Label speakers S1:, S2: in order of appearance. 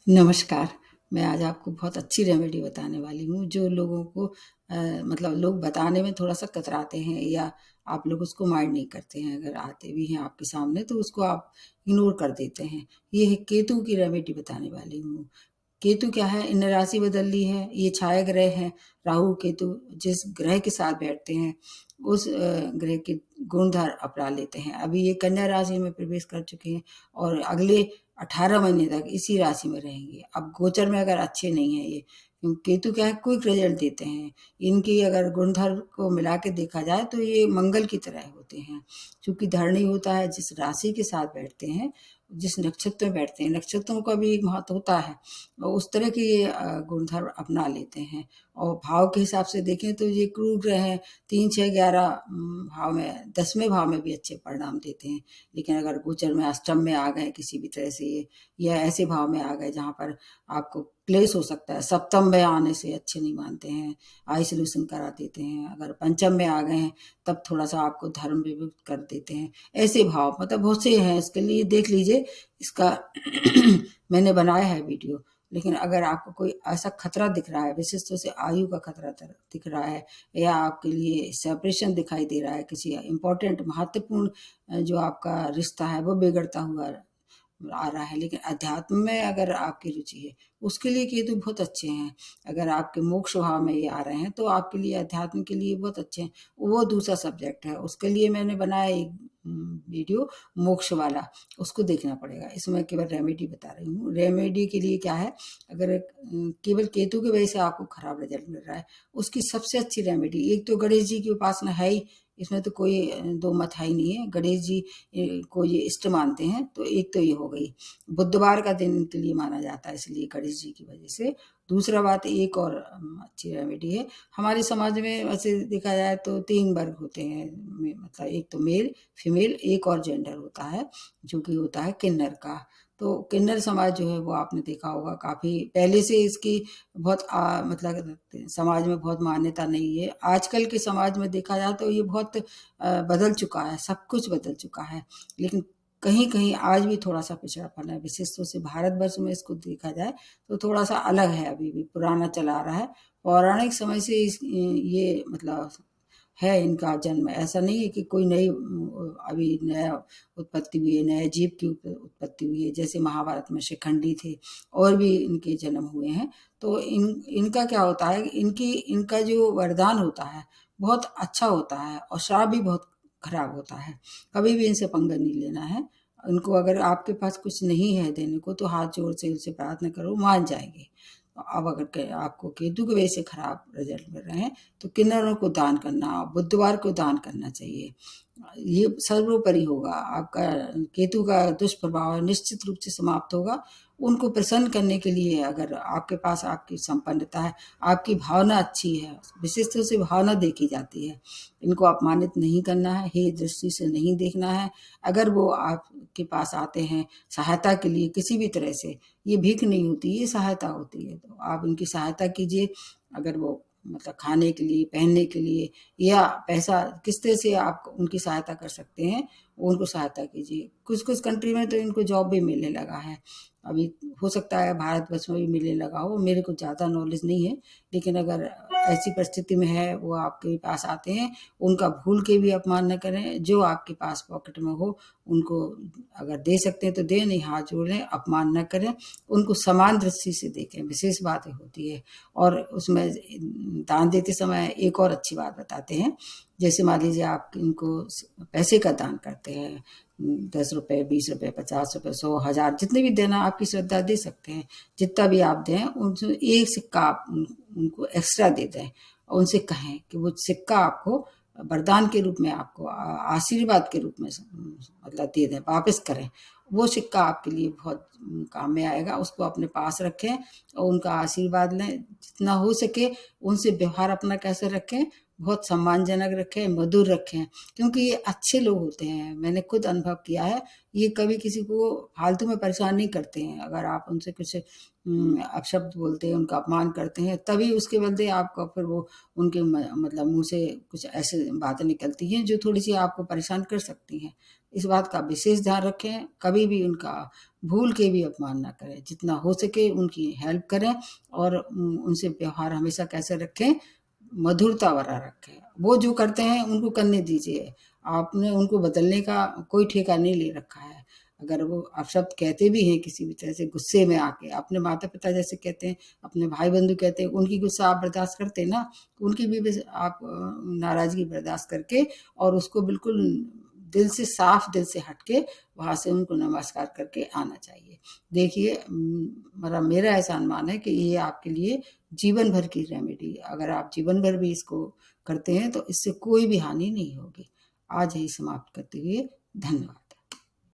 S1: नमस्कार। मैं आज आपको बहुत अच्छी रेमेडी बताने वाली हूँ जो लोगों को मतलब लोग बताने में थोड़ा-सा कतराते हैं या आप लोग उसको माइंड नहीं करते हैं। अगर आते भी हैं आपके सामने तो उसको आप इग्नोर कर देते हैं। ये है केतु की रेमेडी बताने वाली हूँ। केतु क्या है, इन्हें राशि बदल ली है, ये छाया ग्रह हैं। राहु केतु जिस ग्रह के साथ बैठते हैं उस ग्रह के गुणधर अपना लेते हैं। अभी ये कन्या राशि में प्रवेश कर चुके हैं और अगले 18 महीने तक इसी राशि में रहेंगे। अब गोचर में अगर अच्छे नहीं है ये, केतु क्या है, क्विक रिजल्ट देते हैं। इनकी अगर गुणधर को मिला के देखा जाए तो ये मंगल की तरह होते हैं। चूंकि धरणी होता है, जिस राशि के साथ बैठते हैं, जिस नक्षत्र में बैठते हैं, नक्षत्रों का भी एक महत्व होता है और उस तरह के ये गुणधर्म अपना लेते हैं। और भाव के हिसाब से देखें तो ये क्रूर ग्रह हैं। 3, 6, 11 भाव में, 10वें भाव में भी अच्छे परिणाम देते हैं। लेकिन अगर गोचर में अष्टम में आ गए किसी भी तरह से ये, या ऐसे भाव में आ गए जहाँ पर आपको क्लेश हो सकता है, सप्तम में आने से अच्छे नहीं मानते हैं, आइसोलेशन करा देते हैं। अगर पंचम में आ गए हैं तब थोड़ा सा आपको धर्म विभक्त कर देते हैं। ऐसे भाव मतलब बहुत से हैं, इसके लिए देख लीजिए इसका मैंने बनाया है वीडियो। लेकिन अगर आपको कोई ऐसा खतरा दिख रहा है, विशेष तौर से आयु का खतरा दिख रहा है, या आपके लिए सेपरेशन दिखाई दे रहा है, किसी इम्पोर्टेंट महत्वपूर्ण जो आपका रिश्ता है वो बिगड़ता हुआ आ रहा है, लेकिन अध्यात्म में अगर आपकी रुचि है, उसके लिए केतु बहुत अच्छे हैं। अगर आपके मोक्ष भाव में ये आ रहे हैं तो आपके लिए अध्यात्म के लिए बहुत अच्छे हैं। वो दूसरा सब्जेक्ट है, उसके लिए मैंने बनाया एक वीडियो मोक्ष वाला, उसको देखना पड़ेगा। इसमें केवल रेमेडी बता रही हूँ। रेमेडी के लिए क्या है, अगर केवल केतु की वजह से आपको खराब रिजल्ट मिल रहा है, उसकी सबसे अच्छी रेमेडी, एक तो गणेश जी की उपासना है ही, इसमें तो कोई दो मत है ही नहीं है। गणेश जी को ये इष्ट मानते हैं, तो एक तो ये हो गई। बुधवार का दिन इनके लिए माना जाता है, इसलिए गणेश जी की वजह से। दूसरा बात, एक और अच्छी रेमेडी है। हमारे समाज में वैसे देखा जाए तो 3 वर्ग होते हैं, मतलब एक तो मेल, फीमेल, एक और जेंडर होता है जो कि होता है किन्नर का। तो किन्नर समाज जो है वो आपने देखा होगा, काफ़ी पहले से इसकी बहुत मतलब समाज में बहुत मान्यता नहीं है। आजकल के समाज में देखा जाए तो ये बहुत बदल चुका है, सब कुछ बदल चुका है। लेकिन कहीं कहीं आज भी थोड़ा सा पिछड़ापन है, विशेष तौर से भारतवर्ष में इसको देखा जाए तो थोड़ा सा अलग है, अभी भी पुराना चला आ रहा है। पौराणिक समय से ये मतलब है इनका जन्म। ऐसा नहीं है कि कोई नई अभी नया उत्पत्ति हुई है, नए जीव की उत्पत्ति हुई है। जैसे महाभारत में शिखंडी थे और भी इनके जन्म हुए हैं। तो इनका क्या होता है, इनका जो वरदान होता है बहुत अच्छा होता है और श्राप भी बहुत खराब होता है। कभी भी इनसे पंगा नहीं लेना है। इनको अगर आपके पास कुछ नहीं है देने को तो हाथ जोड़ से उनसे प्रार्थना करो, मान जाएंगे। अब अगर आपको केतु की वजह से खराब रिजल्ट मिल रहे हैं तो किन्नरों को दान करना, बुधवार को दान करना चाहिए। ये सर्वोपरि होगा, आपका केतु का दुष्प्रभाव निश्चित रूप से समाप्त होगा। उनको प्रसन्न करने के लिए अगर आपके पास आपकी संपन्नता है, आपकी भावना अच्छी है, विशेष रूप से भावना देखी जाती है। इनको अपमानित नहीं करना है, हे दृष्टि से नहीं देखना है। अगर वो आपके पास आते हैं सहायता के लिए किसी भी तरह से, ये भीख नहीं होती, ये सहायता होती है, तो आप उनकी सहायता कीजिए। अगर वो मतलब खाने के लिए, पहनने के लिए या पैसा किस तरह से आप उनकी सहायता कर सकते हैं, उनको सहायता कीजिए। कुछ कुछ कंट्री में तो इनको जॉब भी मिलने लगा है। अभी हो सकता है भारतवर्ष में भी मिलने लगा हो, मेरे को ज़्यादा नॉलेज नहीं है। लेकिन अगर ऐसी परिस्थिति में है, वो आपके पास आते हैं, उनका भूल के भी अपमान न करें। जो आपके पास पॉकेट में हो उनको अगर दे सकते हैं तो दें, नहीं हाथ जोड़ लें, अपमान न करें, उनको समान दृष्टि से देखें, विशेष बातें होती है। और उसमें दान देते समय एक और अच्छी बात बताते हैं। जैसे मान लीजिए आप इनको पैसे का दान करते हैं, 10 रुपये, 20 रुपये, 50 रुपये, 100, 1000, जितने भी देना आपकी श्रद्धा दे सकते हैं। जितना भी आप दें, उनसे एक सिक्का आप उनको एक्स्ट्रा दे दें और उनसे कहें कि वो सिक्का आपको वरदान के रूप में, आपको आशीर्वाद के रूप में मतलब दे दें, वापस करें। वो सिक्का आपके लिए बहुत काम में आएगा। उसको अपने पास रखें और उनका आशीर्वाद लें। जितना हो सके उनसे व्यवहार अपना कैसे रखें, बहुत सम्मानजनक रखें, मधुर रखें, क्योंकि ये अच्छे लोग होते हैं। मैंने खुद अनुभव किया है, ये कभी किसी को फालतू में परेशान नहीं करते हैं। अगर आप उनसे कुछ अपशब्द बोलते हैं, उनका अपमान करते हैं, तभी उसके बदले आपको फिर वो उनके मतलब मुंह से कुछ ऐसे बातें निकलती हैं जो थोड़ी सी आपको परेशान कर सकती हैं। इस बात का विशेष ध्यान रखें, कभी भी उनका भूल के भी अपमान ना करें, जितना हो सके उनकी हेल्प करें और उनसे व्यवहार हमेशा कैसे रखें, मधुरता भरा रखें। वो जो करते हैं उनको करने दीजिए, आपने उनको बदलने का कोई ठेका नहीं ले रखा है। अगर वो आप शब्द कहते भी हैं किसी भी तरह से गुस्से में आके, अपने माता पिता जैसे कहते हैं, अपने भाई बंधु कहते हैं, उनकी गुस्सा आप बर्दाश्त करते हैं ना, उनकी भी आप नाराजगी बर्दाश्त करके और उसको बिल्कुल दिल से, साफ दिल से हटके वहां से उनको नमस्कार करके आना चाहिए। देखिए मेरा ऐसा अनुमान है कि ये आपके लिए जीवन भर की रेमेडी, अगर आप जीवन भर भी इसको करते हैं तो इससे कोई भी हानि नहीं होगी। आज ही समाप्त करते हुए धन्यवाद।